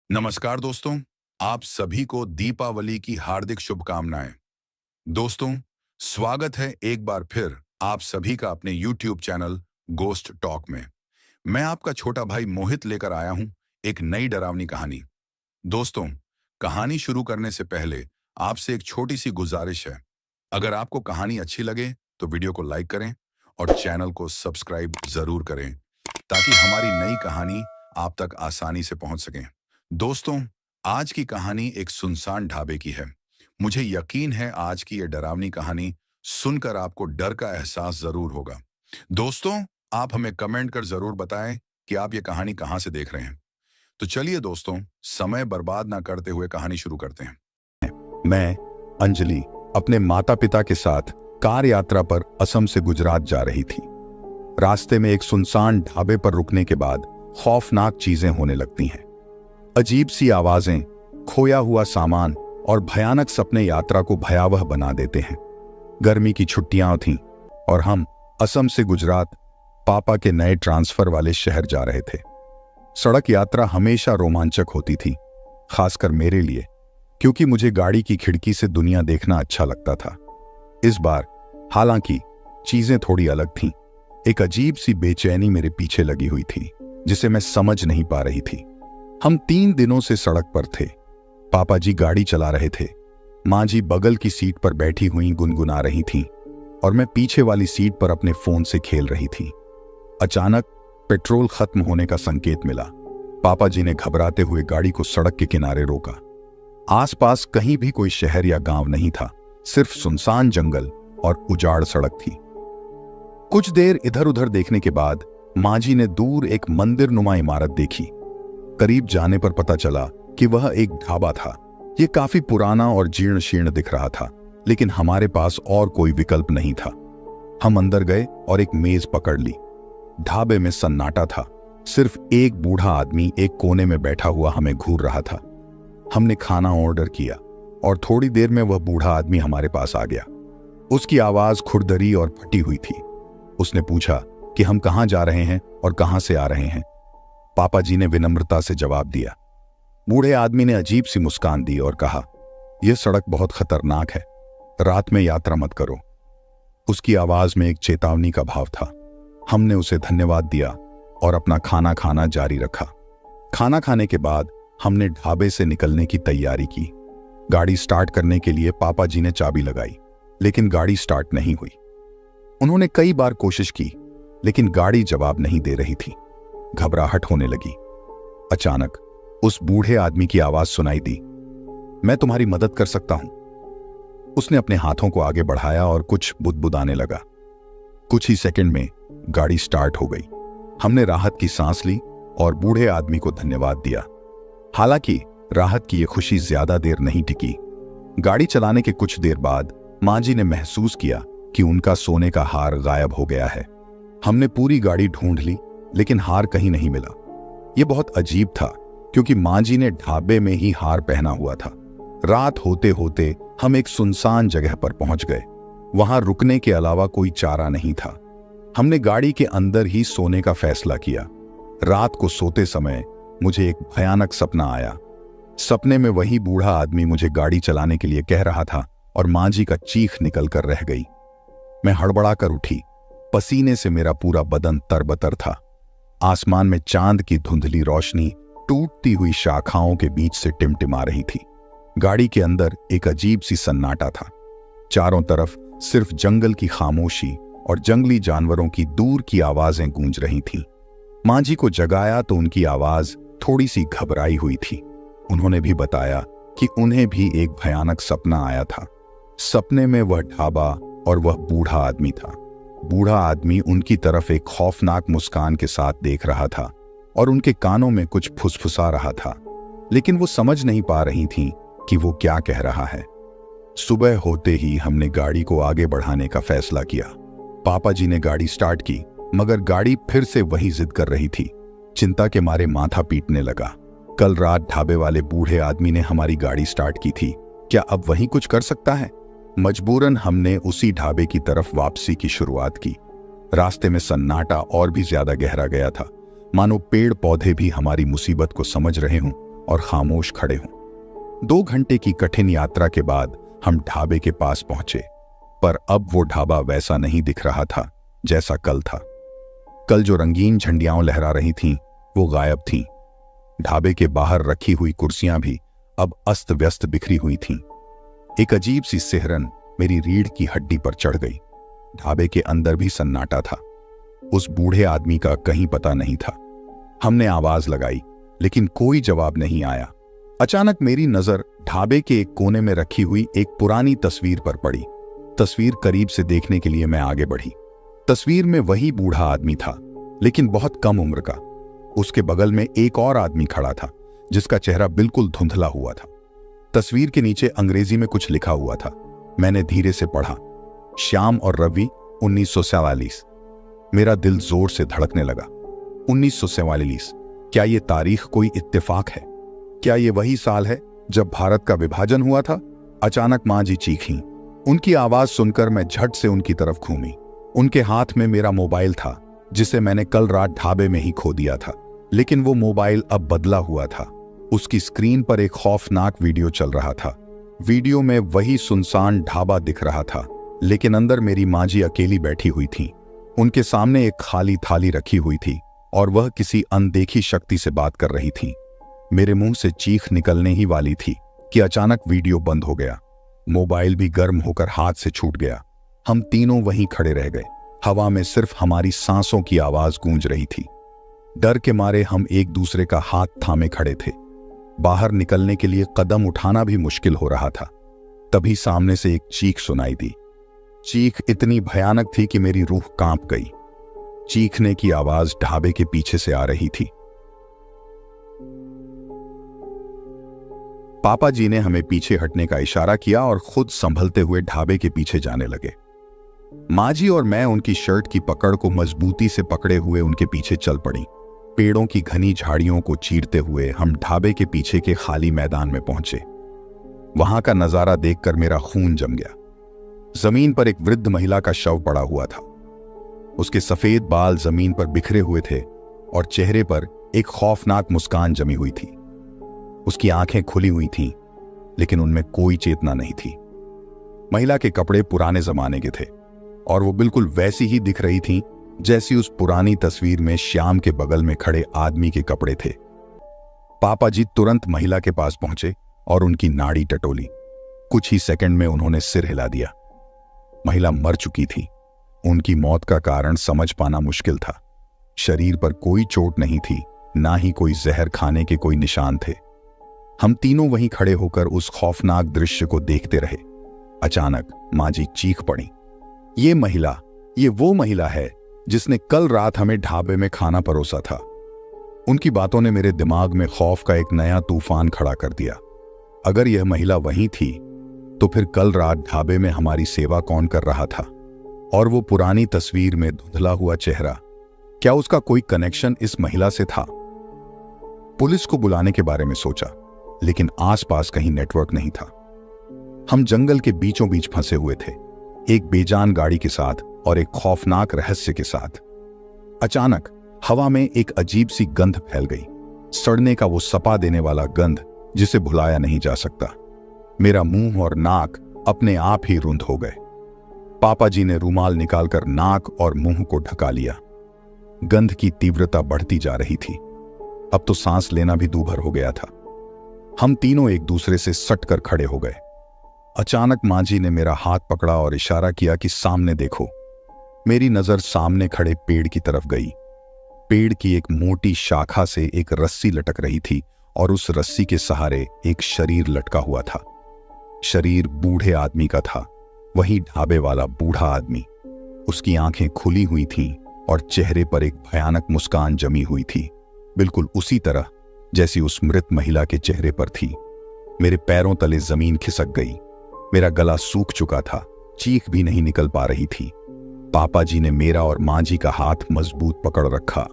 नमस्कार दोस्तों, आप सभी को दीपावली की हार्दिक शुभकामनाएं। दोस्तों, स्वागत है एक बार फिर आप सभी का अपने YouTube चैनल गोस्ट टॉक में। मैं आपका छोटा भाई मोहित लेकर आया हूं एक नई डरावनी कहानी। दोस्तों, कहानी शुरू करने से पहले आपसे एक छोटी सी गुजारिश है। अगर आपको कहानी अच्छी लगे तो वीडियो को लाइक करें और चैनल को सब्सक्राइब जरूर करें ताकि हमारी नई कहानी आप तक आसानी से पहुंच सके। दोस्तों, आज की कहानी एक सुनसान ढाबे की है। मुझे यकीन है आज की ये डरावनी कहानी सुनकर आपको डर का एहसास जरूर होगा। दोस्तों, आप हमें कमेंट कर जरूर बताएं कि आप ये कहानी कहां से देख रहे हैं। तो चलिए दोस्तों, समय बर्बाद ना करते हुए कहानी शुरू करते हैं। मैं अंजलि अपने माता पिता के साथ कार यात्रा पर असम से गुजरात जा रही थी। रास्ते में एक सुनसान ढाबे पर रुकने के बाद खौफनाक चीजें होने लगती हैं। अजीब सी आवाजें, खोया हुआ सामान और भयानक सपने यात्रा को भयावह बना देते हैं। गर्मी की छुट्टियां थीं और हम असम से गुजरात पापा के नए ट्रांसफर वाले शहर जा रहे थे। सड़क यात्रा हमेशा रोमांचक होती थी, खासकर मेरे लिए, क्योंकि मुझे गाड़ी की खिड़की से दुनिया देखना अच्छा लगता था। इस बार हालांकि चीजें थोड़ी अलग थीं। एक अजीब सी बेचैनी मेरे पीछे लगी हुई थी जिसे मैं समझ नहीं पा रही थी। हम 3 दिनों से सड़क पर थे। पापा जी गाड़ी चला रहे थे, माँ जी बगल की सीट पर बैठी हुई गुनगुना रही थीं और मैं पीछे वाली सीट पर अपने फोन से खेल रही थी। अचानक पेट्रोल खत्म होने का संकेत मिला। पापा जी ने घबराते हुए गाड़ी को सड़क के किनारे रोका। आसपास कहीं भी कोई शहर या गांव नहीं था, सिर्फ सुनसान जंगल और उजाड़ सड़क थी। कुछ देर इधर उधर देखने के बाद माँ जी ने दूर एक मंदिर नुमा इमारत देखी। करीब जाने पर पता चला कि वह एक ढाबा था। यह काफी पुराना और जीर्ण शीर्ण दिख रहा था, लेकिन हमारे पास और कोई विकल्प नहीं था। हम अंदर गए और एक मेज पकड़ ली। ढाबे में सन्नाटा था। सिर्फ एक बूढ़ा आदमी एक कोने में बैठा हुआ हमें घूर रहा था। हमने खाना ऑर्डर किया और थोड़ी देर में वह बूढ़ा आदमी हमारे पास आ गया। उसकी आवाज खुरदरी और फटी हुई थी। उसने पूछा कि हम कहां जा रहे हैं और कहां से आ रहे हैं। पापा जी ने विनम्रता से जवाब दिया। बूढ़े आदमी ने अजीब सी मुस्कान दी और कहा, यह सड़क बहुत खतरनाक है, रात में यात्रा मत करो। उसकी आवाज में एक चेतावनी का भाव था। हमने उसे धन्यवाद दिया और अपना खाना खाना जारी रखा। खाना खाने के बाद हमने ढाबे से निकलने की तैयारी की। गाड़ी स्टार्ट करने के लिए पापा जी ने चाबी लगाई, लेकिन गाड़ी स्टार्ट नहीं हुई। उन्होंने कई बार कोशिश की, लेकिन गाड़ी जवाब नहीं दे रही थी। घबराहट होने लगी। अचानक उस बूढ़े आदमी की आवाज सुनाई दी, मैं तुम्हारी मदद कर सकता हूं। उसने अपने हाथों को आगे बढ़ाया और कुछ बुदबुदाने लगा। कुछ ही सेकंड में गाड़ी स्टार्ट हो गई। हमने राहत की सांस ली और बूढ़े आदमी को धन्यवाद दिया। हालांकि राहत की यह खुशी ज्यादा देर नहीं टिकी। गाड़ी चलाने के कुछ देर बाद माँ जी ने महसूस किया कि उनका सोने का हार गायब हो गया है। हमने पूरी गाड़ी ढूंढ ली, लेकिन हार कहीं नहीं मिला। यह बहुत अजीब था, क्योंकि माँ जी ने ढाबे में ही हार पहना हुआ था। रात होते होते हम एक सुनसान जगह पर पहुंच गए। वहां रुकने के अलावा कोई चारा नहीं था। हमने गाड़ी के अंदर ही सोने का फैसला किया। रात को सोते समय मुझे एक भयानक सपना आया। सपने में वही बूढ़ा आदमी मुझे गाड़ी चलाने के लिए कह रहा था और माँ जी का चीख निकल कर रह गई। मैं हड़बड़ाकर उठी। पसीने से मेरा पूरा बदन तरबतर था। आसमान में चांद की धुंधली रोशनी टूटती हुई शाखाओं के बीच से टिमटिमा रही थी। गाड़ी के अंदर एक अजीब सी सन्नाटा था। चारों तरफ सिर्फ जंगल की खामोशी और जंगली जानवरों की दूर की आवाजें गूंज रही थीं। माँ जी को जगाया तो उनकी आवाज थोड़ी सी घबराई हुई थी। उन्होंने भी बताया कि उन्हें भी एक भयानक सपना आया था। सपने में वह ढाबा और वह बूढ़ा आदमी था। बूढ़ा आदमी उनकी तरफ एक खौफनाक मुस्कान के साथ देख रहा था और उनके कानों में कुछ फुसफुसा रहा था, लेकिन वो समझ नहीं पा रही थीं कि वो क्या कह रहा है। सुबह होते ही हमने गाड़ी को आगे बढ़ाने का फैसला किया। पापा जी ने गाड़ी स्टार्ट की, मगर गाड़ी फिर से वही जिद कर रही थी। चिंता के मारे माथा पीटने लगा। कल रात ढाबे वाले बूढ़े आदमी ने हमारी गाड़ी स्टार्ट की थी, क्या अब वही कुछ कर सकता है? मजबूरन हमने उसी ढाबे की तरफ वापसी की शुरुआत की। रास्ते में सन्नाटा और भी ज्यादा गहरा गया था, मानो पेड़ पौधे भी हमारी मुसीबत को समझ रहे हों और खामोश खड़े हों। 2 घंटे की कठिन यात्रा के बाद हम ढाबे के पास पहुंचे, पर अब वो ढाबा वैसा नहीं दिख रहा था जैसा कल था। कल जो रंगीन झंडियां लहरा रही थीं, वो गायब थीं। ढाबे के बाहर रखी हुई कुर्सियां भी अब अस्त व्यस्त बिखरी हुई थीं। एक अजीब सी सिहरन मेरी रीढ़ की हड्डी पर चढ़ गई। ढाबे के अंदर भी सन्नाटा था। उस बूढ़े आदमी का कहीं पता नहीं था। हमने आवाज लगाई, लेकिन कोई जवाब नहीं आया। अचानक मेरी नजर ढाबे के एक कोने में रखी हुई एक पुरानी तस्वीर पर पड़ी। तस्वीर करीब से देखने के लिए मैं आगे बढ़ी। तस्वीर में वही बूढ़ा आदमी था, लेकिन बहुत कम उम्र का। उसके बगल में एक और आदमी खड़ा था, जिसका चेहरा बिल्कुल धुंधला हुआ था। तस्वीर के नीचे अंग्रेजी में कुछ लिखा हुआ था। मैंने धीरे से पढ़ा, श्याम और रवि 1944। मेरा दिल जोर से धड़कने लगा। 1944, क्या ये तारीख कोई इत्तेफाक है? क्या ये वही साल है जब भारत का विभाजन हुआ था? अचानक मां जी चीखीं। उनकी आवाज सुनकर मैं झट से उनकी तरफ घूमी। उनके हाथ में मेरा मोबाइल था, जिसे मैंने कल रात ढाबे में ही खो दिया था। लेकिन वो मोबाइल अब बदला हुआ था। उसकी स्क्रीन पर एक खौफनाक वीडियो चल रहा था। वीडियो में वही सुनसान ढाबा दिख रहा था, लेकिन अंदर मेरी माँ जी अकेली बैठी हुई थी। उनके सामने एक खाली थाली रखी हुई थी और वह किसी अनदेखी शक्ति से बात कर रही थी। मेरे मुंह से चीख निकलने ही वाली थी कि अचानक वीडियो बंद हो गया। मोबाइल भी गर्म होकर हाथ से छूट गया। हम तीनों वहीं खड़े रह गए। हवा में सिर्फ हमारी सांसों की आवाज गूंज रही थी। डर के मारे हम एक दूसरे का हाथ थामे खड़े थे। बाहर निकलने के लिए कदम उठाना भी मुश्किल हो रहा था। तभी सामने से एक चीख सुनाई दी। चीख इतनी भयानक थी कि मेरी रूह कांप गई। चीखने की आवाज ढाबे के पीछे से आ रही थी। पापा जी ने हमें पीछे हटने का इशारा किया और खुद संभलते हुए ढाबे के पीछे जाने लगे। माँ जी और मैं उनकी शर्ट की पकड़ को मजबूती से पकड़े हुए उनके पीछे चल पड़ी। पेड़ों की घनी झाड़ियों को चीरते हुए हम ढाबे के पीछे के खाली मैदान में पहुंचे। वहां का नजारा देखकर मेरा खून जम गया। जमीन पर एक वृद्ध महिला का शव पड़ा हुआ था। उसके सफेद बाल जमीन पर बिखरे हुए थे और चेहरे पर एक खौफनाक मुस्कान जमी हुई थी। उसकी आंखें खुली हुई थीं, लेकिन उनमें कोई चेतना नहीं थी। महिला के कपड़े पुराने जमाने के थे और वो बिल्कुल वैसी ही दिख रही थी जैसी उस पुरानी तस्वीर में श्याम के बगल में खड़े आदमी के कपड़े थे। पापा जी तुरंत महिला के पास पहुंचे और उनकी नाड़ी टटोली। कुछ ही सेकंड में उन्होंने सिर हिला दिया। महिला मर चुकी थी। उनकी मौत का कारण समझ पाना मुश्किल था। शरीर पर कोई चोट नहीं थी, ना ही कोई जहर खाने के कोई निशान थे। हम तीनों वहीं खड़े होकर उस खौफनाक दृश्य को देखते रहे। अचानक माँ जी चीख पड़ी, ये वो महिला है जिसने कल रात हमें ढाबे में खाना परोसा था। उनकी बातों ने मेरे दिमाग में खौफ का एक नया तूफान खड़ा कर दिया। अगर यह महिला वही थी, तो फिर कल रात ढाबे में हमारी सेवा कौन कर रहा था? और वो पुरानी तस्वीर में धुंधला हुआ चेहरा, क्या उसका कोई कनेक्शन इस महिला से था? पुलिस को बुलाने के बारे में सोचा, लेकिन आसपास कहीं नेटवर्क नहीं था। हम जंगल के बीचों बीच फंसे हुए थे, एक बेजान गाड़ी के साथ और एक खौफनाक रहस्य के साथ। अचानक हवा में एक अजीब सी गंध फैल गई, सड़ने का वो सपा देने वाला गंध जिसे भुलाया नहीं जा सकता। मेरा मुंह और नाक अपने आप ही रुंध हो गए। पापा जी ने रूमाल निकालकर नाक और मुंह को ढका लिया। गंध की तीव्रता बढ़ती जा रही थी। अब तो सांस लेना भी दूभर हो गया था। हम तीनों एक दूसरे से सटकर खड़े हो गए। अचानक माँ जी ने मेरा हाथ पकड़ा और इशारा किया कि सामने देखो। मेरी नजर सामने खड़े पेड़ की तरफ गई। पेड़ की एक मोटी शाखा से एक रस्सी लटक रही थी और उस रस्सी के सहारे एक शरीर लटका हुआ था। शरीर बूढ़े आदमी का था, वही ढाबे वाला बूढ़ा आदमी। उसकी आंखें खुली हुई थीं और चेहरे पर एक भयानक मुस्कान जमी हुई थी, बिल्कुल उसी तरह जैसी उस मृत महिला के चेहरे पर थी। मेरे पैरों तले जमीन खिसक गई। मेरा गला सूख चुका था, चीख भी नहीं निकल पा रही थी। पापा जी ने मेरा और माँ जी का हाथ मजबूत पकड़ रखा।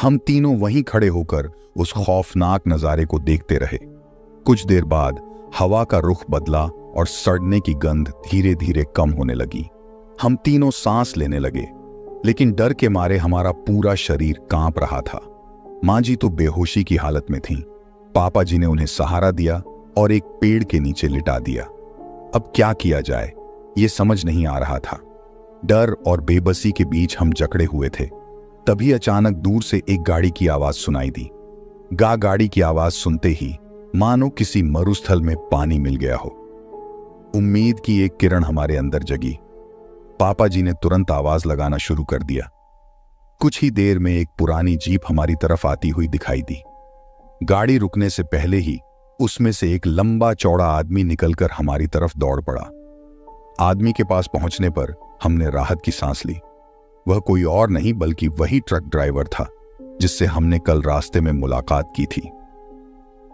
हम तीनों वहीं खड़े होकर उस खौफनाक नजारे को देखते रहे। कुछ देर बाद हवा का रुख बदला और सड़ने की गंध धीरे धीरे कम होने लगी। हम तीनों सांस लेने लगे, लेकिन डर के मारे हमारा पूरा शरीर कांप रहा था। माँ जी तो बेहोशी की हालत में थीं। पापा जी ने उन्हें सहारा दिया और एक पेड़ के नीचे लिटा दिया। अब क्या किया जाए ये समझ नहीं आ रहा था। डर और बेबसी के बीच हम जकड़े हुए थे। तभी अचानक दूर से एक गाड़ी की आवाज सुनाई दी। गाड़ी की आवाज सुनते ही मानो किसी मरुस्थल में पानी मिल गया हो। उम्मीद की एक किरण हमारे अंदर जगी। पापा जी ने तुरंत आवाज लगाना शुरू कर दिया। कुछ ही देर में एक पुरानी जीप हमारी तरफ आती हुई दिखाई दी। गाड़ी रुकने से पहले ही उसमें से एक लंबा चौड़ा आदमी निकलकर हमारी तरफ दौड़ पड़ा। आदमी के पास पहुंचने पर हमने राहत की सांस ली। वह कोई और नहीं बल्कि वही ट्रक ड्राइवर था जिससे हमने कल रास्ते में मुलाकात की थी।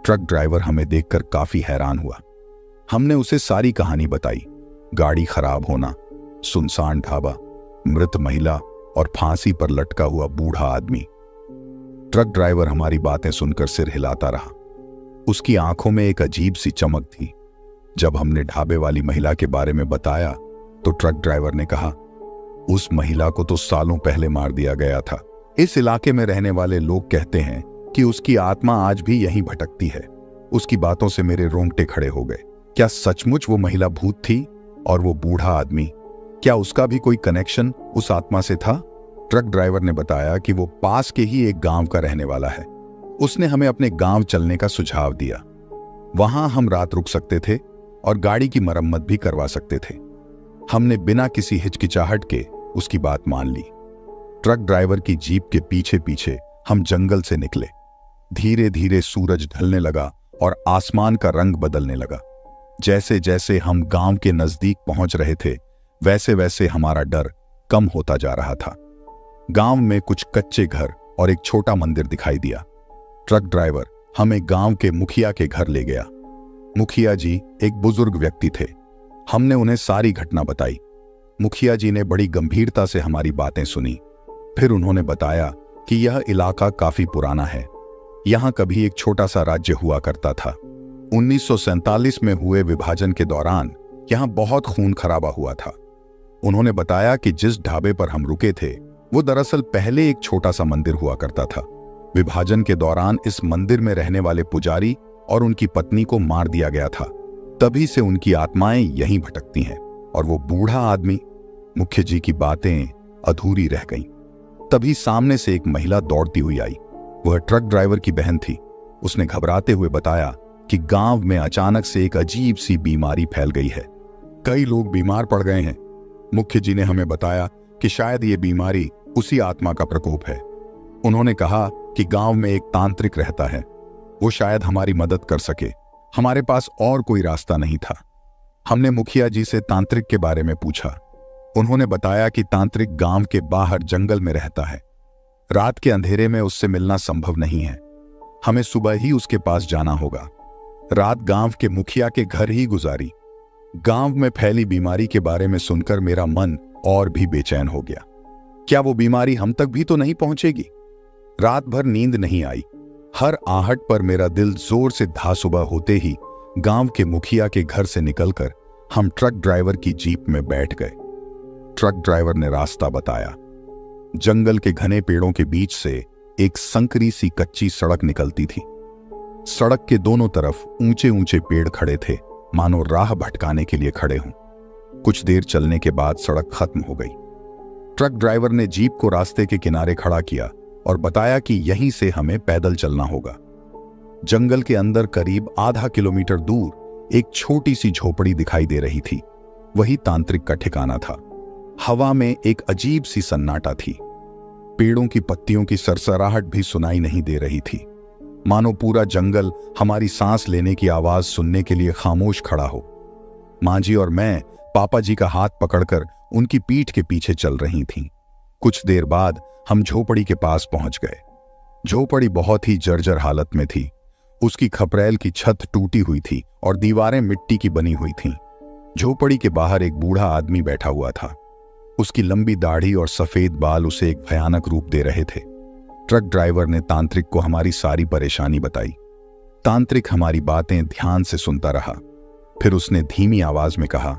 ट्रक ड्राइवर हमें देखकर काफी हैरान हुआ। हमने उसे सारी कहानी बताई। गाड़ी खराब होना, सुनसान ढाबा, मृत महिला और फांसी पर लटका हुआ बूढ़ा आदमी। ट्रक ड्राइवर हमारी बातें सुनकर सिर हिलाता रहा। उसकी आंखों में एक अजीब सी चमक थी। जब हमने ढाबे वाली महिला के बारे में बताया तो ट्रक ड्राइवर ने कहा, उस महिला को तो सालों पहले मार दिया गया था। इस इलाके में रहने वाले लोग कहते हैं कि उसकी आत्मा आज भी यहीं भटकती है। उसकी बातों से मेरे रोंगटे खड़े हो गए। क्या सचमुच वो महिला भूत थी? और वो बूढ़ा आदमी, क्या उसका भी कोई कनेक्शन उस आत्मा से था? ट्रक ड्राइवर ने बताया कि वो पास के ही एक गांव का रहने वाला है। उसने हमें अपने गांव चलने का सुझाव दिया। वहां हम रात रुक सकते थे और गाड़ी की मरम्मत भी करवा सकते थे। हमने बिना किसी हिचकिचाहट के उसकी बात मान ली। ट्रक ड्राइवर की जीप के पीछे पीछे हम जंगल से निकले। धीरे धीरे सूरज ढलने लगा और आसमान का रंग बदलने लगा। जैसे जैसे हम गांव के नजदीक पहुंच रहे थे वैसे वैसे हमारा डर कम होता जा रहा था। गांव में कुछ कच्चे घर और एक छोटा मंदिर दिखाई दिया। ट्रक ड्राइवर हमें गांव के मुखिया के घर ले गया। मुखिया जी एक बुजुर्ग व्यक्ति थे। हमने उन्हें सारी घटना बताई। मुखिया जी ने बड़ी गंभीरता से हमारी बातें सुनी। फिर उन्होंने बताया कि यह इलाका काफी पुराना है। यहां कभी एक छोटा सा राज्य हुआ करता था। 1947 में हुए विभाजन के दौरान यहां बहुत खून खराबा हुआ था। उन्होंने बताया कि जिस ढाबे पर हम रुके थे वो दरअसल पहले एक छोटा सा मंदिर हुआ करता था। विभाजन के दौरान इस मंदिर में रहने वाले पुजारी और उनकी पत्नी को मार दिया गया था। तभी से उनकी आत्माएं यहीं भटकती हैं। और वो बूढ़ा आदमी, मुख्य जी की बातें अधूरी रह गईं। तभी सामने से एक महिला दौड़ती हुई आई। वह ट्रक ड्राइवर की बहन थी। उसने घबराते हुए बताया कि गांव में अचानक से एक अजीब सी बीमारी फैल गई है। कई लोग बीमार पड़ गए हैं। मुख्य जी ने हमें बताया कि शायद ये बीमारी उसी आत्मा का प्रकोप है। उन्होंने कहा कि गांव में एक तांत्रिक रहता है, वो शायद हमारी मदद कर सके। हमारे पास और कोई रास्ता नहीं था। हमने मुखिया जी से तांत्रिक के बारे में पूछा। उन्होंने बताया कि तांत्रिक गांव के बाहर जंगल में रहता है। रात के अंधेरे में उससे मिलना संभव नहीं है। हमें सुबह ही उसके पास जाना होगा। रात गांव के मुखिया के घर ही गुजारी। गांव में फैली बीमारी के बारे में सुनकर मेरा मन और भी बेचैन हो गया। क्या वो बीमारी हम तक भी तो नहीं पहुंचेगी? रात भर नींद नहीं आई। हर आहट पर मेरा दिल जोर से था। सुबह होते ही गांव के मुखिया के घर से निकलकर हम ट्रक ड्राइवर की जीप में बैठ गए। ट्रक ड्राइवर ने रास्ता बताया। जंगल के घने पेड़ों के बीच से एक संकरी सी कच्ची सड़क निकलती थी। सड़क के दोनों तरफ ऊंचे ऊंचे पेड़ खड़े थे, मानो राह भटकाने के लिए खड़े हों। कुछ देर चलने के बाद सड़क खत्म हो गई। ट्रक ड्राइवर ने जीप को रास्ते के किनारे खड़ा किया और बताया कि यहीं से हमें पैदल चलना होगा। जंगल के अंदर करीब आधा किलोमीटर दूर एक छोटी सी झोपड़ी दिखाई दे रही थी। वही तांत्रिक का ठिकाना था। हवा में एक अजीब सी सन्नाटा थी। पेड़ों की पत्तियों की सरसराहट भी सुनाई नहीं दे रही थी, मानो पूरा जंगल हमारी सांस लेने की आवाज सुनने के लिए खामोश खड़ा हो। मां जी और मैं पापा जी का हाथ पकड़कर उनकी पीठ के पीछे चल रही थीं। कुछ देर बाद हम झोपड़ी के पास पहुंच गए। झोपड़ी बहुत ही जर्जर हालत में थी। उसकी खपरेल की छत टूटी हुई थी और दीवारें मिट्टी की बनी हुई थीं। झोपड़ी के बाहर एक बूढ़ा आदमी बैठा हुआ था। उसकी लंबी दाढ़ी और सफेद बाल उसे एक भयानक रूप दे रहे थे। ट्रक ड्राइवर ने तांत्रिक को हमारी सारी परेशानी बताई। तांत्रिक हमारी बातें ध्यान से सुनता रहा। फिर उसने धीमी आवाज में कहा,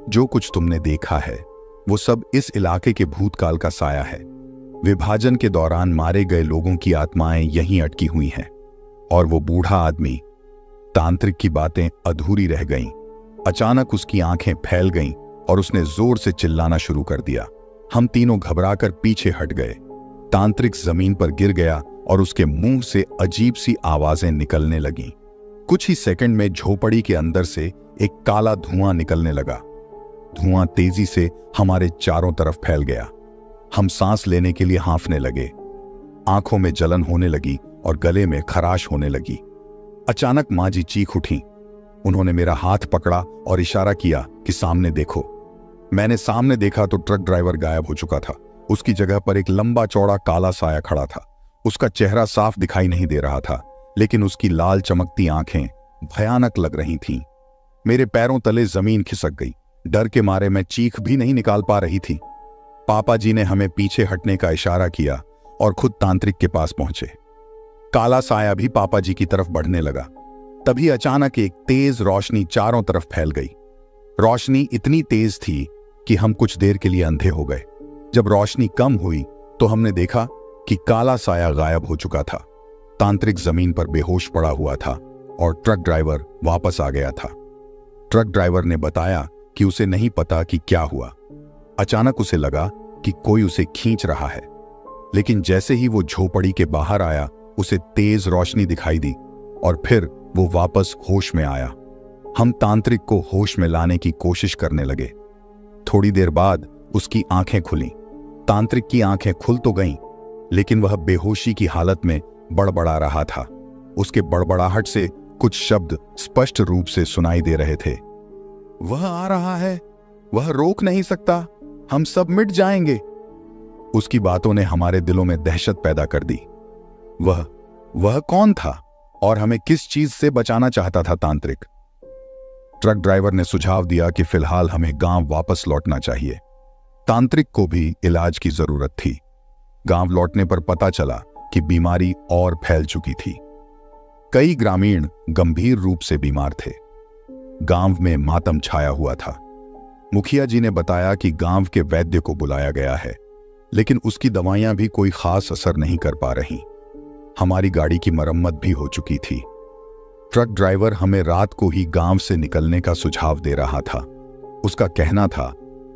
जो कुछ तुमने देखा है वो सब इस इलाके के भूतकाल का साया है। विभाजन के दौरान मारे गए लोगों की आत्माएं यहीं अटकी हुई हैं। और वो बूढ़ा आदमी। तांत्रिक की बातें अधूरी रह गईं। अचानक उसकी आंखें फैल गईं और उसने जोर से चिल्लाना शुरू कर दिया। हम तीनों घबराकर पीछे हट गए। तांत्रिक जमीन पर गिर गया और उसके मुंह से अजीब सी आवाजें निकलने लगीं। कुछ ही सेकंड में झोपड़ी के अंदर से एक काला धुआं निकलने लगा। धुआं तेजी से हमारे चारों तरफ फैल गया। हम सांस लेने के लिए हांफने लगे। आंखों में जलन होने लगी और गले में खराश होने लगी। अचानक माँ जी चीख उठी। उन्होंने मेरा हाथ पकड़ा और इशारा किया कि सामने देखो। मैंने सामने देखा तो ट्रक ड्राइवर गायब हो चुका था। उसकी जगह पर एक लंबा चौड़ा काला साया खड़ा था। उसका चेहरा साफ दिखाई नहीं दे रहा था, लेकिन उसकी लाल चमकती आंखें भयानक लग रही थीं। मेरे पैरों तले जमीन खिसक गई। डर के मारे मैं चीख भी नहीं निकाल पा रही थी। पापा जी ने हमें पीछे हटने का इशारा किया और खुद तांत्रिक के पास पहुंचे। काला साया भी पापा जी की तरफ बढ़ने लगा। तभी अचानक एक तेज रोशनी चारों तरफ फैल गई। रोशनी इतनी तेज थी कि हम कुछ देर के लिए अंधे हो गए। जब रोशनी कम हुई तो हमने देखा कि काला साया गायब हो चुका था। तांत्रिक जमीन पर बेहोश पड़ा हुआ था और ट्रक ड्राइवर वापस आ गया था। ट्रक ड्राइवर ने बताया कि उसे नहीं पता कि क्या हुआ। अचानक उसे लगा कि कोई उसे खींच रहा है, लेकिन जैसे ही वो झोपड़ी के बाहर आया उसे तेज रोशनी दिखाई दी और फिर वो वापस होश में आया। हम तांत्रिक को होश में लाने की कोशिश करने लगे। थोड़ी देर बाद उसकी आंखें खुलीं। तांत्रिक की आंखें खुल तो गईं, लेकिन वह बेहोशी की हालत में बड़बड़ा रहा था। उसके बड़बड़ाहट से कुछ शब्द स्पष्ट रूप से सुनाई दे रहे थे। वह आ रहा है, वह रोक नहीं सकता, हम सब मिट जाएंगे। उसकी बातों ने हमारे दिलों में दहशत पैदा कर दी। वह कौन था और हमें किस चीज से बचाना चाहता था तांत्रिक? ट्रक ड्राइवर ने सुझाव दिया कि फिलहाल हमें गांव वापस लौटना चाहिए। तांत्रिक को भी इलाज की जरूरत थी। गांव लौटने पर पता चला कि बीमारी और फैल चुकी थी। कई ग्रामीण गंभीर रूप से बीमार थे। गांव में मातम छाया हुआ था। मुखिया जी ने बताया कि गांव के वैद्य को बुलाया गया है, लेकिन उसकी दवाइयां भी कोई खास असर नहीं कर पा रही। हमारी गाड़ी की मरम्मत भी हो चुकी थी। ट्रक ड्राइवर हमें रात को ही गांव से निकलने का सुझाव दे रहा था। उसका कहना था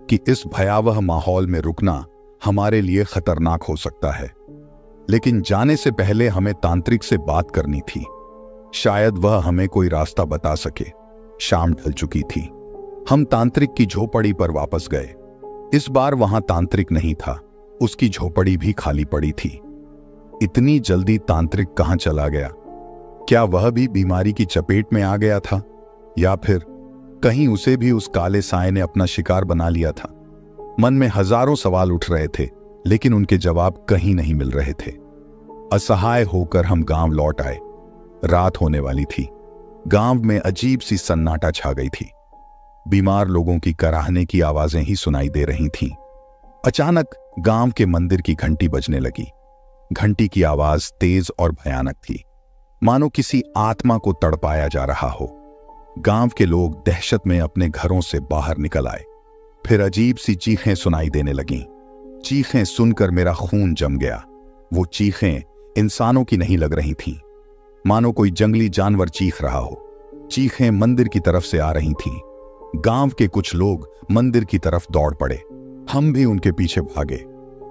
कि इस भयावह माहौल में रुकना हमारे लिए खतरनाक हो सकता है, लेकिन जाने से पहले हमें तांत्रिक से बात करनी थी। शायद वह हमें कोई रास्ता बता सके। शाम ढल चुकी थी। हम तांत्रिक की झोपड़ी पर वापस गए। इस बार वहां तांत्रिक नहीं था। उसकी झोपड़ी भी खाली पड़ी थी। इतनी जल्दी तांत्रिक कहां चला गया? क्या वह भी बीमारी की चपेट में आ गया था, या फिर कहीं उसे भी उस काले साए ने अपना शिकार बना लिया था? मन में हजारों सवाल उठ रहे थे, लेकिन उनके जवाब कहीं नहीं मिल रहे थे। असहाय होकर हम गांव लौट आए। रात होने वाली थी। गांव में अजीब सी सन्नाटा छा गई थी। बीमार लोगों की कराहने की आवाजें ही सुनाई दे रही थीं। अचानक गांव के मंदिर की घंटी बजने लगी। घंटी की आवाज तेज और भयानक थी, मानो किसी आत्मा को तड़पाया जा रहा हो। गांव के लोग दहशत में अपने घरों से बाहर निकल आए। फिर अजीब सी चीखें सुनाई देने लगीं। चीखें सुनकर मेरा खून जम गया। वो चीखें इंसानों की नहीं लग रही थीं, मानो कोई जंगली जानवर चीख रहा हो। चीखें मंदिर की तरफ से आ रही थीं। गांव के कुछ लोग मंदिर की तरफ दौड़ पड़े। हम भी उनके पीछे भागे।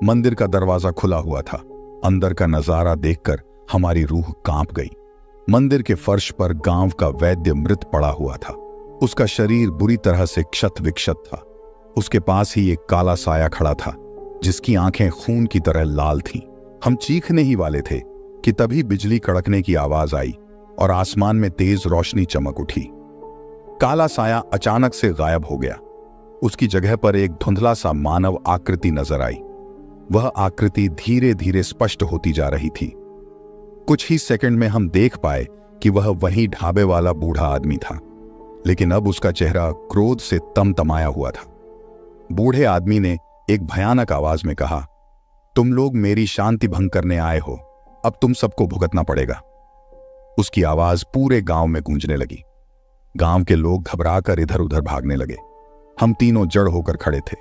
मंदिर का दरवाजा खुला हुआ था। अंदर का नजारा देखकर हमारी रूह कांप गई। मंदिर के फर्श पर गांव का वैद्य मृत पड़ा हुआ था। उसका शरीर बुरी तरह से क्षत विक्षत था। उसके पास ही एक काला साया खड़ा था, जिसकी आंखें खून की तरह लाल थीं। हम चीखने ही वाले थे कि तभी बिजली कड़कने की आवाज आई और आसमान में तेज रोशनी चमक उठी। काला साया अचानक से गायब हो गया। उसकी जगह पर एक धुंधला सा मानव आकृति नजर आई। वह आकृति धीरे धीरे स्पष्ट होती जा रही थी। कुछ ही सेकंड में हम देख पाए कि वह वही ढाबे वाला बूढ़ा आदमी था, लेकिन अब उसका चेहरा क्रोध से तमतमाया हुआ था। बूढ़े आदमी ने एक भयानक आवाज में कहा, तुम लोग मेरी शांति भंग करने आए हो, अब तुम सबको भुगतना पड़ेगा। उसकी आवाज पूरे गांव में गूंजने लगी। गांव के लोग घबराकर इधर उधर भागने लगे। हम तीनों जड़ होकर खड़े थे।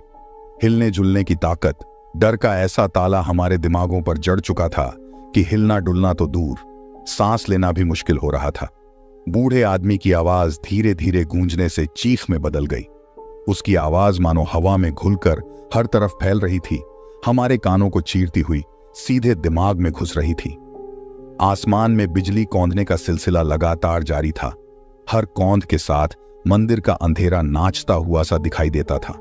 हिलने जुलने की ताकत, डर का ऐसा ताला हमारे दिमागों पर जड़ चुका था कि हिलना डुलना तो दूर, सांस लेना भी मुश्किल हो रहा था। बूढ़े आदमी की आवाज धीरे धीरे गूंजने से चीख में बदल गई। उसकी आवाज मानो हवा में घुलकर हर तरफ फैल रही थी, हमारे कानों को चीरती हुई सीधे दिमाग में घुस रही थी। आसमान में बिजली कौंधने का सिलसिला लगातार जारी था। हर कौंध के साथ मंदिर का अंधेरा नाचता हुआ सा दिखाई देता था।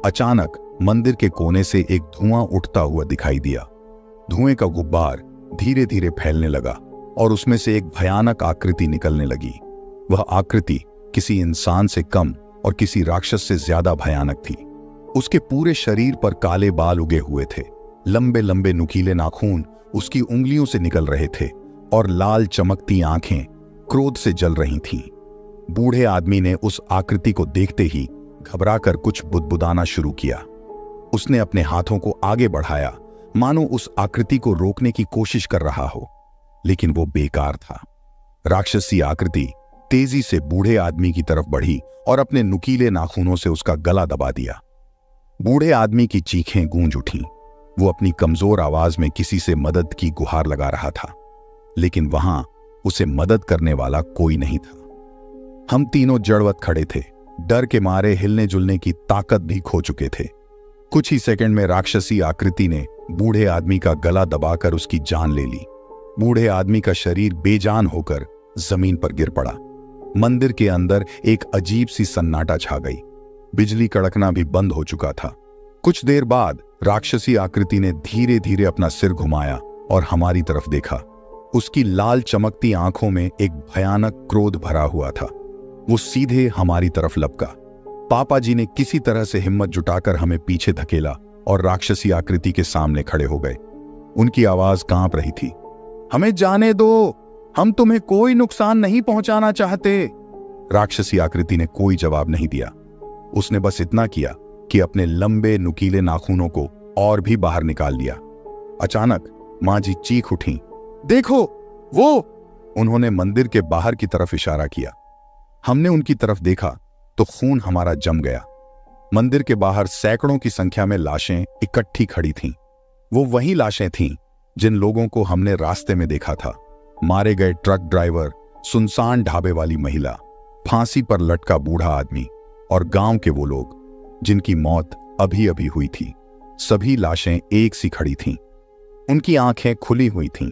अचानक मंदिर के कोने से एक धुआं उठता हुआ दिखाई दिया। धुएं का गुब्बार धीरे धीरे फैलने लगा और उसमें से एक भयानक आकृति निकलने लगी। वह आकृति किसी इंसान से कम और किसी राक्षस से ज्यादा भयानक थी। उसके पूरे शरीर पर काले बाल उगे हुए थे, लंबे लंबे नुकीले नाखून उसकी उंगलियों से निकल रहे थे और लाल चमकती आंखें क्रोध से जल रही थीं। बूढ़े आदमी ने उस आकृति को देखते ही घबराकर कुछ बुदबुदाना शुरू किया। उसने अपने हाथों को आगे बढ़ाया, मानो उस आकृति को रोकने की कोशिश कर रहा हो, लेकिन वो बेकार था। राक्षसी आकृति तेजी से बूढ़े आदमी की तरफ बढ़ी और अपने नुकीले नाखूनों से उसका गला दबा दिया। बूढ़े आदमी की चीखें गूंज उठीं। वो अपनी कमजोर आवाज में किसी से मदद की गुहार लगा रहा था, लेकिन वहां उसे मदद करने वाला कोई नहीं था। हम तीनों जड़वत खड़े थे, डर के मारे हिलने जुलने की ताकत भी खो चुके थे। कुछ ही सेकंड में राक्षसी आकृति ने बूढ़े आदमी का गला दबाकर उसकी जान ले ली। बूढ़े आदमी का शरीर बेजान होकर जमीन पर गिर पड़ा। मंदिर के अंदर एक अजीब सी सन्नाटा छा गई। बिजली कड़कना भी बंद हो चुका था। कुछ देर बाद राक्षसी आकृति ने धीरे धीरे अपना सिर घुमाया और हमारी तरफ देखा। उसकी लाल चमकती आंखों में एक भयानक क्रोध भरा हुआ था। वो सीधे हमारी तरफ लपका। पापा जी ने किसी तरह से हिम्मत जुटाकर हमें पीछे धकेला और राक्षसी आकृति के सामने खड़े हो गए। उनकी आवाज कांप रही थी। हमें जाने दो, हम तुम्हें कोई नुकसान नहीं पहुंचाना चाहते। राक्षसी आकृति ने कोई जवाब नहीं दिया। उसने बस इतना किया कि अपने लंबे नुकीले नाखूनों को और भी बाहर निकाल लिया। अचानक मां जी चीख उठी, देखो वो! उन्होंने मंदिर के बाहर की तरफ इशारा किया। हमने उनकी तरफ देखा तो खून हमारा जम गया। मंदिर के बाहर सैकड़ों की संख्या में लाशें इकट्ठी खड़ी थीं। वो वही लाशें थीं जिन लोगों को हमने रास्ते में देखा था। मारे गए ट्रक ड्राइवर, सुनसान ढाबे वाली महिला, फांसी पर लटका बूढ़ा आदमी और गांव के वो लोग जिनकी मौत अभी अभी हुई थी। सभी लाशें एक सी खड़ी थीं। उनकी आंखें खुली हुई थीं,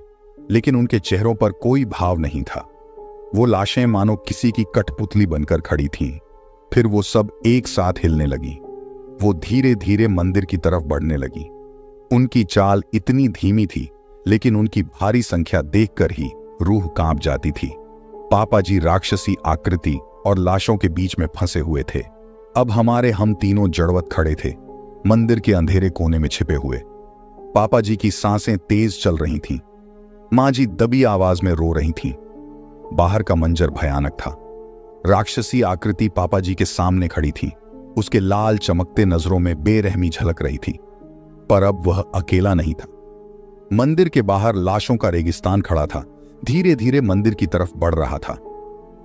लेकिन उनके चेहरों पर कोई भाव नहीं था। वो लाशें मानो किसी की कठपुतली बनकर खड़ी थीं। फिर वो सब एक साथ हिलने लगी। वो धीरे धीरे मंदिर की तरफ बढ़ने लगी। उनकी चाल इतनी धीमी थी, लेकिन उनकी भारी संख्या देखकर ही रूह कांप जाती थी। पापा जी राक्षसी आकृति और लाशों के बीच में फंसे हुए थे। अब हम तीनों जड़वत खड़े थे, मंदिर के अंधेरे कोने में छिपे हुए। पापा जी की सांसें तेज चल रही थीं। मां जी दबी आवाज में रो रही थीं। बाहर का मंजर भयानक था। राक्षसी आकृति पापा जी के सामने खड़ी थी। उसके लाल चमकते नजरों में बेरहमी झलक रही थी। पर अब वह अकेला नहीं था। मंदिर के बाहर लाशों का रेगिस्तान खड़ा था, धीरे धीरे मंदिर की तरफ बढ़ रहा था।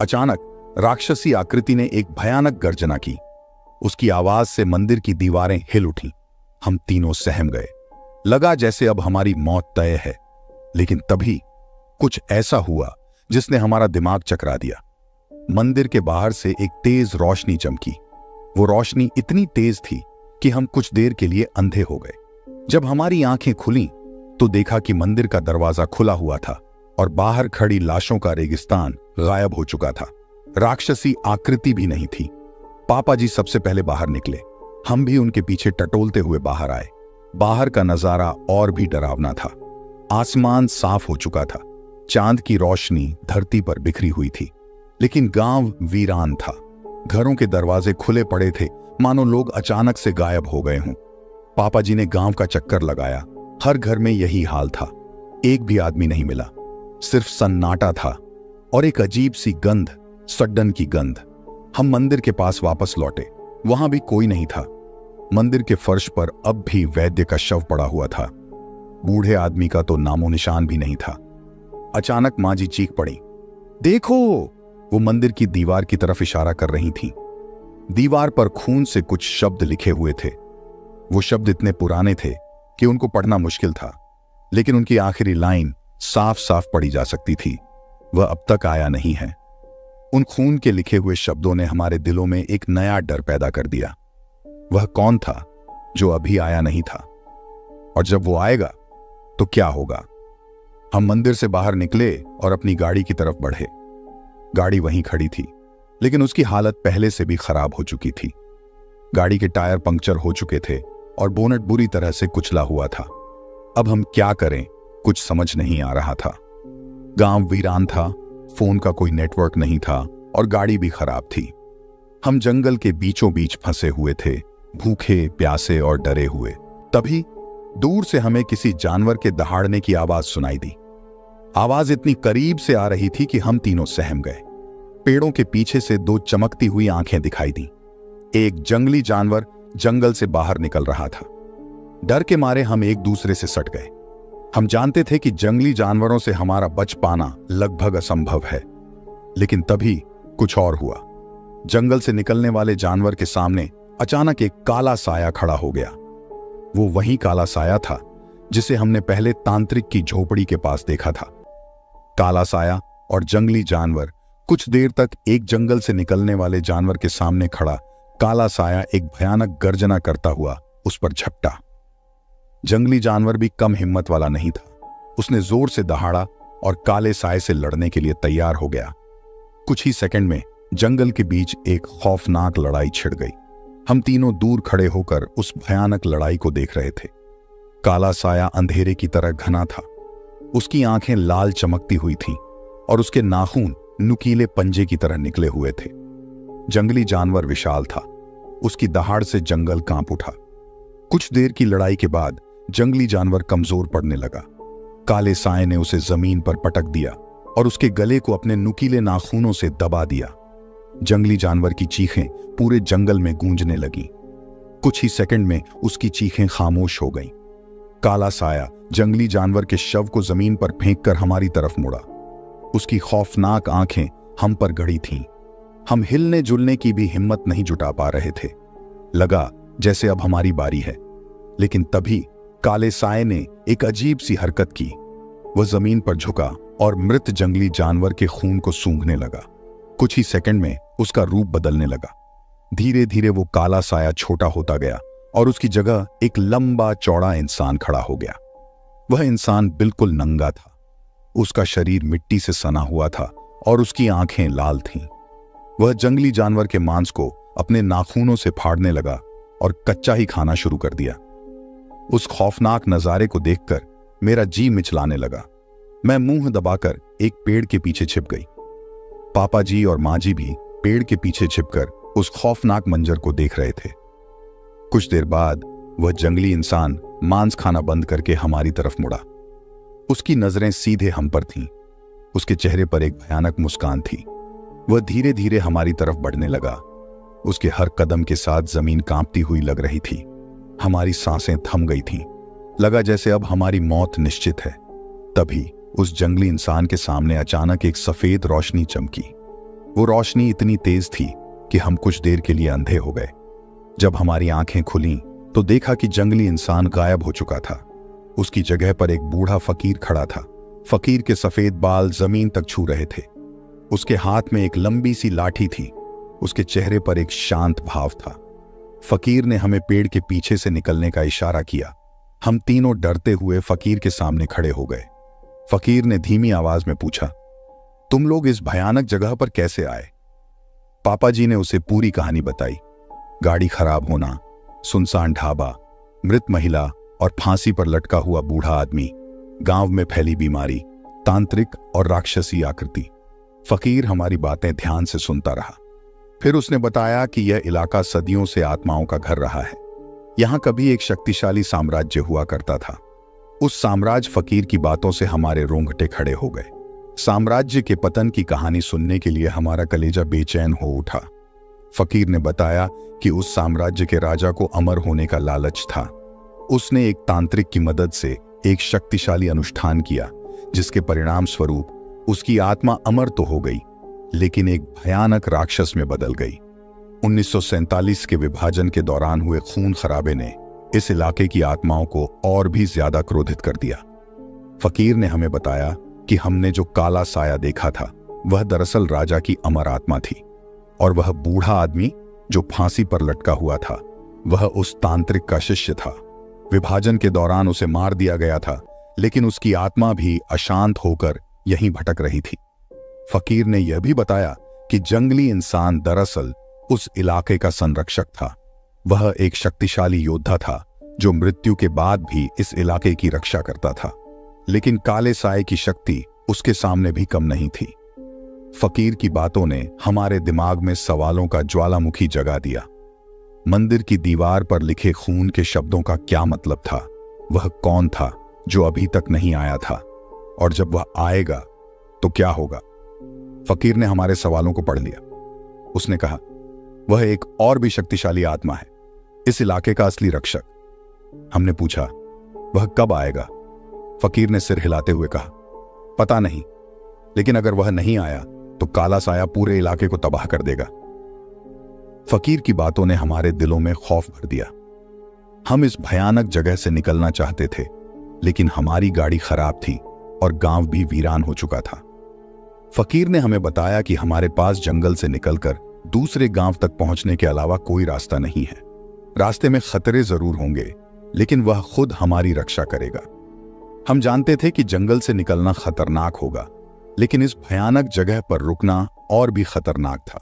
अचानक राक्षसी आकृति ने एक भयानक गर्जना की। उसकी आवाज से मंदिर की दीवारें हिल उठी। हम तीनों सहम गए। लगा जैसे अब हमारी मौत तय है। लेकिन तभी कुछ ऐसा हुआ जिसने हमारा दिमाग चकरा दिया। मंदिर के बाहर से एक तेज रोशनी चमकी। वो रोशनी इतनी तेज थी कि हम कुछ देर के लिए अंधे हो गए। जब हमारी आंखें खुलीं तो देखा कि मंदिर का दरवाजा खुला हुआ था और बाहर खड़ी लाशों का रेगिस्तान गायब हो चुका था। राक्षसी आकृति भी नहीं थी। पापा जी सबसे पहले बाहर निकले। हम भी उनके पीछे टटोलते हुए बाहर आए। बाहर का नजारा और भी डरावना था। आसमान साफ हो चुका था। चांद की रोशनी धरती पर बिखरी हुई थी, लेकिन गांव वीरान था। घरों के दरवाजे खुले पड़े थे, मानो लोग अचानक से गायब हो गए हों। पापा जी ने गांव का चक्कर लगाया। हर घर में यही हाल था। एक भी आदमी नहीं मिला। सिर्फ सन्नाटा था और एक अजीब सी गंध, सड्डन की गंध। हम मंदिर के पास वापस लौटे। वहां भी कोई नहीं था। मंदिर के फर्श पर अब भी वैद्य का शव पड़ा हुआ था। बूढ़े आदमी का तो नामो निशान भी नहीं था। अचानक मां जी चीख पड़ी, देखो! वो मंदिर की दीवार की तरफ इशारा कर रही थी। दीवार पर खून से कुछ शब्द लिखे हुए थे। वो शब्द इतने पुराने थे कि उनको पढ़ना मुश्किल था, लेकिन उनकी आखिरी लाइन साफ साफ पढ़ी जा सकती थी, वह अब तक आया नहीं है। उन खून के लिखे हुए शब्दों ने हमारे दिलों में एक नया डर पैदा कर दिया। वह कौन था जो अभी आया नहीं था? और जब वो आएगा तो क्या होगा? हम मंदिर से बाहर निकले और अपनी गाड़ी की तरफ बढ़े। गाड़ी वहीं खड़ी थी, लेकिन उसकी हालत पहले से भी खराब हो चुकी थी। गाड़ी के टायर पंक्चर हो चुके थे और बोनट बुरी तरह से कुचला हुआ था। अब हम क्या करें, कुछ समझ नहीं आ रहा था। गांव वीरान था, फोन का कोई नेटवर्क नहीं था और गाड़ी भी खराब थी। हम जंगल के बीचों बीच फंसे हुए थे, भूखे, प्यासे और डरे हुए। तभी दूर से हमें किसी जानवर के दहाड़ने की आवाज सुनाई दी। आवाज इतनी करीब से आ रही थी कि हम तीनों सहम गए। पेड़ों के पीछे से दो चमकती हुई आंखें दिखाई दी। एक जंगली जानवर जंगल से बाहर निकल रहा था। डर के मारे हम एक दूसरे से सट गए। हम जानते थे कि जंगली जानवरों से हमारा बच पाना लगभग असंभव है, लेकिन तभी कुछ और हुआ। जंगल से निकलने वाले जानवर के सामने अचानक एक काला साया खड़ा हो गया। वो वही काला साया था जिसे हमने पहले तांत्रिक की झोपड़ी के पास देखा था। काला साया और जंगली जानवर कुछ देर तक एक जंगल से निकलने वाले जानवर के सामने खड़ा काला साया एक भयानक गर्जना करता हुआ उस पर झपटा। जंगली जानवर भी कम हिम्मत वाला नहीं था। उसने जोर से दहाड़ा और काले साए से लड़ने के लिए तैयार हो गया। कुछ ही सेकंड में जंगल के बीच एक खौफनाक लड़ाई छिड़ गई। हम तीनों दूर खड़े होकर उस भयानक लड़ाई को देख रहे थे। काला साया अंधेरे की तरह घना था। उसकी आंखें लाल चमकती हुई थीं और उसके नाखून नुकीले पंजे की तरह निकले हुए थे। जंगली जानवर विशाल था। उसकी दहाड़ से जंगल कांप उठा। कुछ देर की लड़ाई के बाद जंगली जानवर कमजोर पड़ने लगा। काले साए ने उसे जमीन पर पटक दिया और उसके गले को अपने नुकीले नाखूनों से दबा दिया। जंगली जानवर की चीखें पूरे जंगल में गूंजने लगीं। कुछ ही सेकंड में उसकी चीखें खामोश हो गईं। काला साया जंगली जानवर के शव को जमीन पर फेंककर हमारी तरफ मुड़ा। उसकी खौफनाक आंखें हम पर गड़ी थीं। हम हिलने जुलने की भी हिम्मत नहीं जुटा पा रहे थे। लगा जैसे अब हमारी बारी है, लेकिन तभी काले साए ने एक अजीब सी हरकत की। वह जमीन पर झुका और मृत जंगली जानवर के खून को सूंघने लगा। कुछ ही सेकंड में उसका रूप बदलने लगा। धीरे धीरे वो काला साया छोटा होता गया और उसकी जगह एक लंबा चौड़ा इंसान खड़ा हो गया। वह इंसान बिल्कुल नंगा था। उसका शरीर मिट्टी से सना हुआ था और उसकी आंखें लाल थीं। वह जंगली जानवर के मांस को अपने नाखूनों से फाड़ने लगा और कच्चा ही खाना शुरू कर दिया। उस खौफनाक नजारे को देखकर मेरा जी मिचलाने लगा। मैं मुंह दबाकर एक पेड़ के पीछे छिप गई। पापा जी और माँ जी भी पेड़ के पीछे छिपकर उस खौफनाक मंजर को देख रहे थे। कुछ देर बाद वह जंगली इंसान मांस खाना बंद करके हमारी तरफ मुड़ा। उसकी नजरें सीधे हम पर थीं। उसके चेहरे पर एक भयानक मुस्कान थी। वह धीरे धीरे हमारी तरफ बढ़ने लगा। उसके हर कदम के साथ जमीन कांपती हुई लग रही थी। हमारी सांसें थम गई थीं। लगा जैसे अब हमारी मौत निश्चित है। तभी उस जंगली इंसान के सामने अचानक एक सफेद रोशनी चमकी। वो रोशनी इतनी तेज थी कि हम कुछ देर के लिए अंधे हो गए। जब हमारी आंखें खुलीं तो देखा कि जंगली इंसान गायब हो चुका था। उसकी जगह पर एक बूढ़ा फकीर खड़ा था। फकीर के सफेद बाल जमीन तक छू रहे थे। उसके हाथ में एक लंबी सी लाठी थी। उसके चेहरे पर एक शांत भाव था। फकीर ने हमें पेड़ के पीछे से निकलने का इशारा किया। हम तीनों डरते हुए फकीर के सामने खड़े हो गए। फकीर ने धीमी आवाज में पूछा, तुम लोग इस भयानक जगह पर कैसे आए? पापा जी ने उसे पूरी कहानी बताई। गाड़ी खराब होना, सुनसान ढाबा, मृत महिला और फांसी पर लटका हुआ बूढ़ा आदमी, गांव में फैली बीमारी, तांत्रिक और राक्षसी आकृति। फकीर हमारी बातें ध्यान से सुनता रहा। फिर उसने बताया कि यह इलाका सदियों से आत्माओं का घर रहा है। यहां कभी एक शक्तिशाली साम्राज्य हुआ करता था। उस साम्राज्य फकीर की बातों से हमारे रोंगटे खड़े हो गए। साम्राज्य के पतन की कहानी सुनने के लिए हमारा कलेजा बेचैन हो उठा। फकीर ने बताया कि उस साम्राज्य के राजा को अमर होने का लालच था। उसने एक तांत्रिक की मदद से एक शक्तिशाली अनुष्ठान किया, जिसके परिणाम स्वरूप उसकी आत्मा अमर तो हो गई, लेकिन एक भयानक राक्षस में बदल गई। 1947 के विभाजन के दौरान हुए खून खराबे ने इस इलाके की आत्माओं को और भी ज्यादा क्रोधित कर दिया। फकीर ने हमें बताया कि हमने जो काला साया देखा था वह दरअसल राजा की अमर आत्मा थी, और वह बूढ़ा आदमी जो फांसी पर लटका हुआ था वह उस तांत्रिक का शिष्य था। विभाजन के दौरान उसे मार दिया गया था, लेकिन उसकी आत्मा भी अशांत होकर यहीं भटक रही थी। फकीर ने यह भी बताया कि जंगली इंसान दरअसल उस इलाके का संरक्षक था। वह एक शक्तिशाली योद्धा था जो मृत्यु के बाद भी इस इलाके की रक्षा करता था, लेकिन काले साए की शक्ति उसके सामने भी कम नहीं थी। फकीर की बातों ने हमारे दिमाग में सवालों का ज्वालामुखी जगा दिया। मंदिर की दीवार पर लिखे खून के शब्दों का क्या मतलब था? वह कौन था जो अभी तक नहीं आया था? और जब वह आएगा तो क्या होगा? फकीर ने हमारे सवालों को पढ़ लिया। उसने कहा, वह एक और भी शक्तिशाली आत्मा है, इस इलाके का असली रक्षक। हमने पूछा, वह कब आएगा? फकीर ने सिर हिलाते हुए कहा, पता नहीं, लेकिन अगर वह नहीं आया तो काला साया पूरे इलाके को तबाह कर देगा। फकीर की बातों ने हमारे दिलों में खौफ भर दिया। हम इस भयानक जगह से निकलना चाहते थे, लेकिन हमारी गाड़ी खराब थी और गांव भी वीरान हो चुका था। फकीर ने हमें बताया कि हमारे पास जंगल से निकलकर दूसरे गांव तक पहुंचने के अलावा कोई रास्ता नहीं है। रास्ते में खतरे जरूर होंगे, लेकिन वह खुद हमारी रक्षा करेगा। हम जानते थे कि जंगल से निकलना खतरनाक होगा, लेकिन इस भयानक जगह पर रुकना और भी खतरनाक था।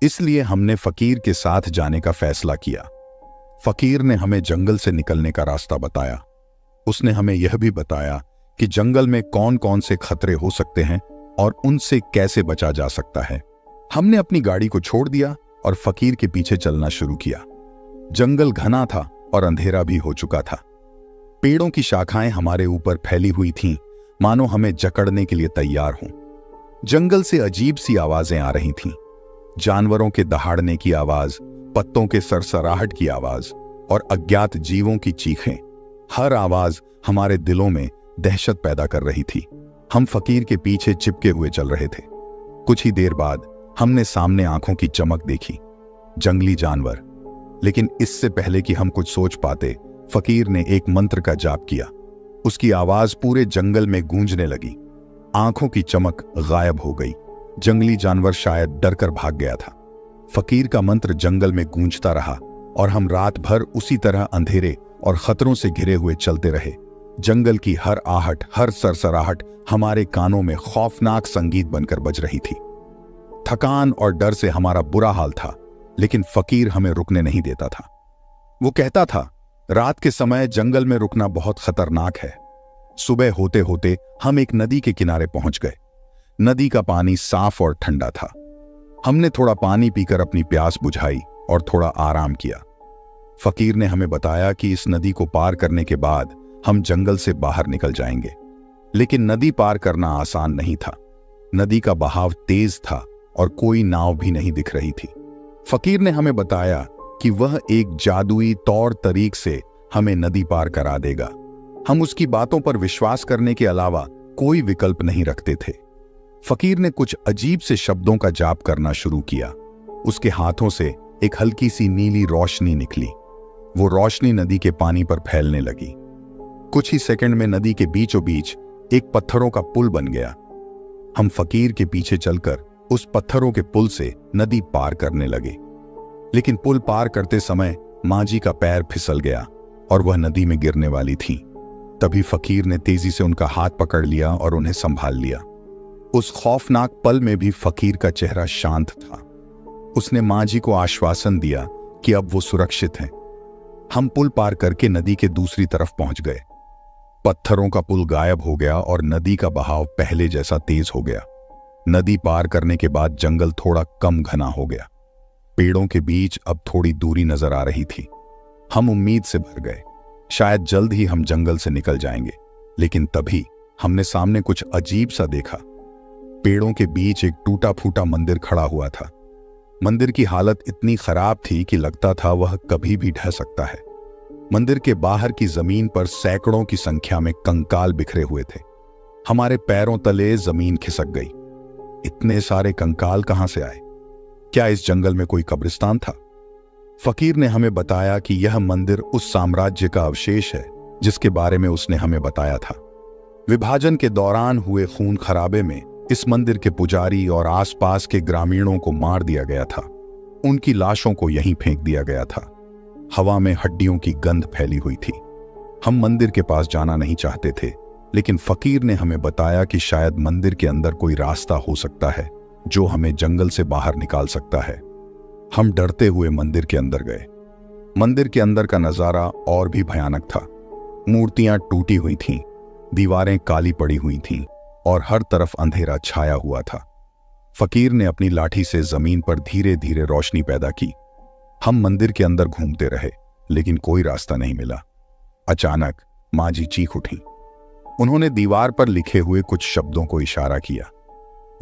इसलिए हमने फकीर के साथ जाने का फैसला किया। फकीर ने हमें जंगल से निकलने का रास्ता बताया। उसने हमें यह भी बताया कि जंगल में कौन कौन से खतरे हो सकते हैं और उनसे कैसे बचा जा सकता है। हमने अपनी गाड़ी को छोड़ दिया और फकीर के पीछे चलना शुरू किया। जंगल घना था और अंधेरा भी हो चुका था। पेड़ों की शाखाएं हमारे ऊपर फैली हुई थीं, मानो हमें जकड़ने के लिए तैयार हों। जंगल से अजीब सी आवाजें आ रही थीं, जानवरों के दहाड़ने की आवाज, पत्तों के सरसराहट की आवाज और अज्ञात जीवों की चीखें। हर आवाज हमारे दिलों में दहशत पैदा कर रही थी। हम फकीर के पीछे चिपके हुए चल रहे थे। कुछ ही देर बाद हमने सामने आंखों की चमक देखी, जंगली जानवर। लेकिन इससे पहले कि हम कुछ सोच पाते, फकीर ने एक मंत्र का जाप किया। उसकी आवाज पूरे जंगल में गूंजने लगी। आंखों की चमक गायब हो गई। जंगली जानवर शायद डरकर भाग गया था। फकीर का मंत्र जंगल में गूंजता रहा और हम रात भर उसी तरह अंधेरे और खतरों से घिरे हुए चलते रहे। जंगल की हर आहट, हर सरसराहट हमारे कानों में खौफनाक संगीत बनकर बज रही थी। थकान और डर से हमारा बुरा हाल था, लेकिन फकीर हमें रुकने नहीं देता था। वो कहता था, रात के समय जंगल में रुकना बहुत खतरनाक है। सुबह होते होते हम एक नदी के किनारे पहुंच गए। नदी का पानी साफ और ठंडा था। हमने थोड़ा पानी पीकर अपनी प्यास बुझाई और थोड़ा आराम किया। फकीर ने हमें बताया कि इस नदी को पार करने के बाद हम जंगल से बाहर निकल जाएंगे, लेकिन नदी पार करना आसान नहीं था। नदी का बहाव तेज था और कोई नाव भी नहीं दिख रही थी। फकीर ने हमें बताया कि वह एक जादुई तौर तरीक से हमें नदी पार करा देगा। हम उसकी बातों पर विश्वास करने के अलावा कोई विकल्प नहीं रखते थे। फकीर ने कुछ अजीब से शब्दों का जाप करना शुरू किया। उसके हाथों से एक हल्की सी नीली रोशनी निकली। वो रोशनी नदी के पानी पर फैलने लगी। कुछ ही सेकंड में नदी के बीचों बीच एक पत्थरों का पुल बन गया। हम फकीर के पीछे चलकर उस पत्थरों के पुल से नदी पार करने लगे, लेकिन पुल पार करते समय मांझी का पैर फिसल गया और वह नदी में गिरने वाली थी। तभी फकीर ने तेजी से उनका हाथ पकड़ लिया और उन्हें संभाल लिया। उस खौफनाक पल में भी फकीर का चेहरा शांत था। उसने मांझी को आश्वासन दिया कि अब वो सुरक्षित हैं। हम पुल पार करके नदी के दूसरी तरफ पहुंच गए। पत्थरों का पुल गायब हो गया और नदी का बहाव पहले जैसा तेज हो गया। नदी पार करने के बाद जंगल थोड़ा कम घना हो गया। पेड़ों के बीच अब थोड़ी दूरी नजर आ रही थी। हम उम्मीद से भर गए, शायद जल्द ही हम जंगल से निकल जाएंगे। लेकिन तभी हमने सामने कुछ अजीब सा देखा। पेड़ों के बीच एक टूटा फूटा मंदिर खड़ा हुआ था। मंदिर की हालत इतनी खराब थी कि लगता था वह कभी भी ढह सकता है। मंदिर के बाहर की जमीन पर सैकड़ों की संख्या में कंकाल बिखरे हुए थे। हमारे पैरों तले जमीन खिसक गई। इतने सारे कंकाल कहां से आए? क्या इस जंगल में कोई कब्रिस्तान था? फकीर ने हमें बताया कि यह मंदिर उस साम्राज्य का अवशेष है जिसके बारे में उसने हमें बताया था। विभाजन के दौरान हुए खून खराबे में इस मंदिर के पुजारी और आसपास के ग्रामीणों को मार दिया गया था। उनकी लाशों को यहीं फेंक दिया गया था। हवा में हड्डियों की गंध फैली हुई थी। हम मंदिर के पास जाना नहीं चाहते थे, लेकिन फकीर ने हमें बताया कि शायद मंदिर के अंदर कोई रास्ता हो सकता है जो हमें जंगल से बाहर निकाल सकता है। हम डरते हुए मंदिर के अंदर गए। मंदिर के अंदर का नजारा और भी भयानक था। मूर्तियां टूटी हुई थीं, दीवारें काली पड़ी हुई थीं और हर तरफ अंधेरा छाया हुआ था। फकीर ने अपनी लाठी से जमीन पर धीरे धीरे रोशनी पैदा की। हम मंदिर के अंदर घूमते रहे, लेकिन कोई रास्ता नहीं मिला। अचानक माँ जी चीख उठी। उन्होंने दीवार पर लिखे हुए कुछ शब्दों को इशारा किया।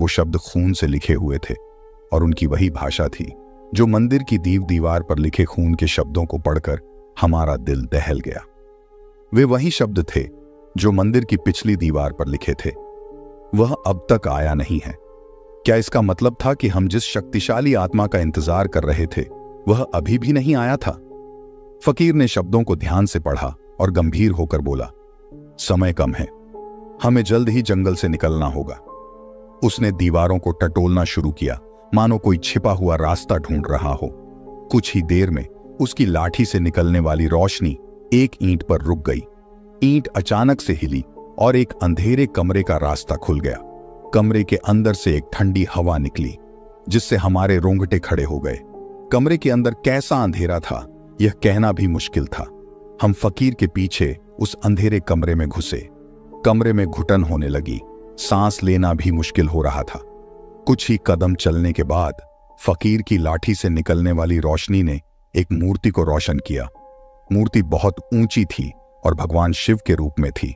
वो शब्द खून से लिखे हुए थे और उनकी वही भाषा थी जो मंदिर की दीवार पर लिखे खून के शब्दों को पढ़कर हमारा दिल दहल गया। वे वही शब्द थे जो मंदिर की पिछली दीवार पर लिखे थे। वह अब तक आया नहीं है। क्या इसका मतलब था कि हम जिस शक्तिशाली आत्मा का इंतजार कर रहे थे वह अभी भी नहीं आया था? फकीर ने शब्दों को ध्यान से पढ़ा और गंभीर होकर बोला, समय कम है, हमें जल्द ही जंगल से निकलना होगा। उसने दीवारों को टटोलना शुरू किया, मानो कोई छिपा हुआ रास्ता ढूंढ रहा हो। कुछ ही देर में उसकी लाठी से निकलने वाली रोशनी एक ईंट पर रुक गई। ईंट अचानक से हिली और एक अंधेरे कमरे का रास्ता खुल गया। कमरे के अंदर से एक ठंडी हवा निकली, जिससे हमारे रोंगटे खड़े हो गए। कमरे के अंदर कैसा अंधेरा था यह कहना भी मुश्किल था। हम फकीर के पीछे उस अंधेरे कमरे में घुसे। कमरे में घुटन होने लगी, सांस लेना भी मुश्किल हो रहा था। कुछ ही कदम चलने के बाद फकीर की लाठी से निकलने वाली रोशनी ने एक मूर्ति को रोशन किया। मूर्ति बहुत ऊंची थी और भगवान शिव के रूप में थी।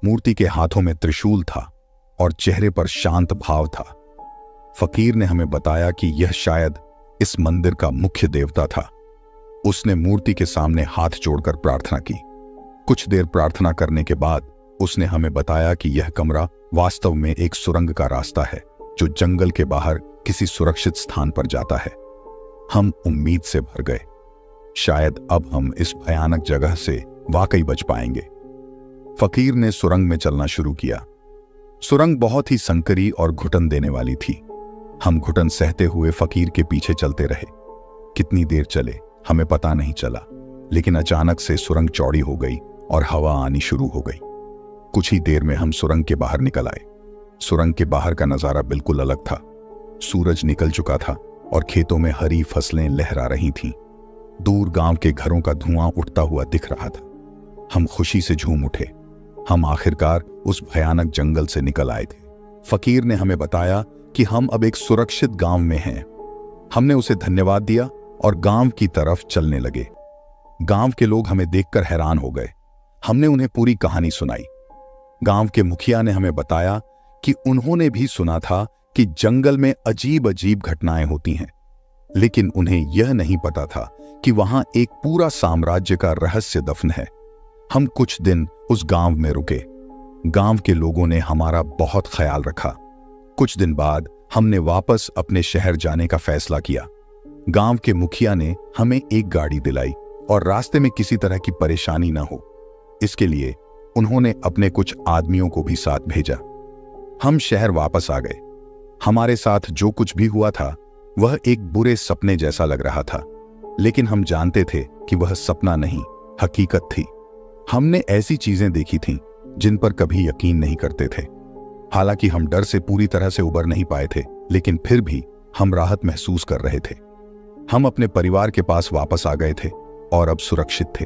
मूर्ति के हाथों में त्रिशूल था और चेहरे पर शांत भाव था। फकीर ने हमें बताया कि यह शायद इस मंदिर का मुख्य देवता था। उसने मूर्ति के सामने हाथ जोड़कर प्रार्थना की। कुछ देर प्रार्थना करने के बाद उसने हमें बताया कि यह कमरा वास्तव में एक सुरंग का रास्ता है जो जंगल के बाहर किसी सुरक्षित स्थान पर जाता है। हम उम्मीद से भर गए, शायद अब हम इस भयानक जगह से वाकई बच पाएंगे। फकीर ने सुरंग में चलना शुरू किया। सुरंग बहुत ही संकरी और घुटन देने वाली थी। हम घुटन सहते हुए फकीर के पीछे चलते रहे। कितनी देर चले हमें पता नहीं चला, लेकिन अचानक से सुरंग चौड़ी हो गई और हवा आनी शुरू हो गई। कुछ ही देर में हम सुरंग के बाहर निकल आए। सुरंग के बाहर का नजारा बिल्कुल अलग था। सूरज निकल चुका था और खेतों में हरी फसलें लहरा रही थीं। दूर गांव के घरों का धुआं उठता हुआ दिख रहा था। हम खुशी से झूम उठे। हम आखिरकार उस भयानक जंगल से निकल आए थे। फकीर ने हमें बताया कि हम अब एक सुरक्षित गांव में हैं। हमने उसे धन्यवाद दिया और गांव की तरफ चलने लगे। गांव के लोग हमें देखकर हैरान हो गए। हमने उन्हें पूरी कहानी सुनाई। गांव के मुखिया ने हमें बताया कि उन्होंने भी सुना था कि जंगल में अजीब अजीब घटनाएं होती हैं, लेकिन उन्हें यह नहीं पता था कि वहां एक पूरा साम्राज्य का रहस्य दफन है। हम कुछ दिन उस गांव में रुके। गांव के लोगों ने हमारा बहुत ख्याल रखा। कुछ दिन बाद हमने वापस अपने शहर जाने का फैसला किया। गांव के मुखिया ने हमें एक गाड़ी दिलाई और रास्ते में किसी तरह की परेशानी न हो, इसके लिए उन्होंने अपने कुछ आदमियों को भी साथ भेजा। हम शहर वापस आ गए। हमारे साथ जो कुछ भी हुआ था वह एक बुरे सपने जैसा लग रहा था, लेकिन हम जानते थे कि वह सपना नहीं, हकीकत थी। हमने ऐसी चीजें देखी थीं जिन पर कभी यकीन नहीं करते थे। हालांकि हम डर से पूरी तरह से उबर नहीं पाए थे, लेकिन फिर भी हम राहत महसूस कर रहे थे। हम अपने परिवार के पास वापस आ गए थे और अब सुरक्षित थे।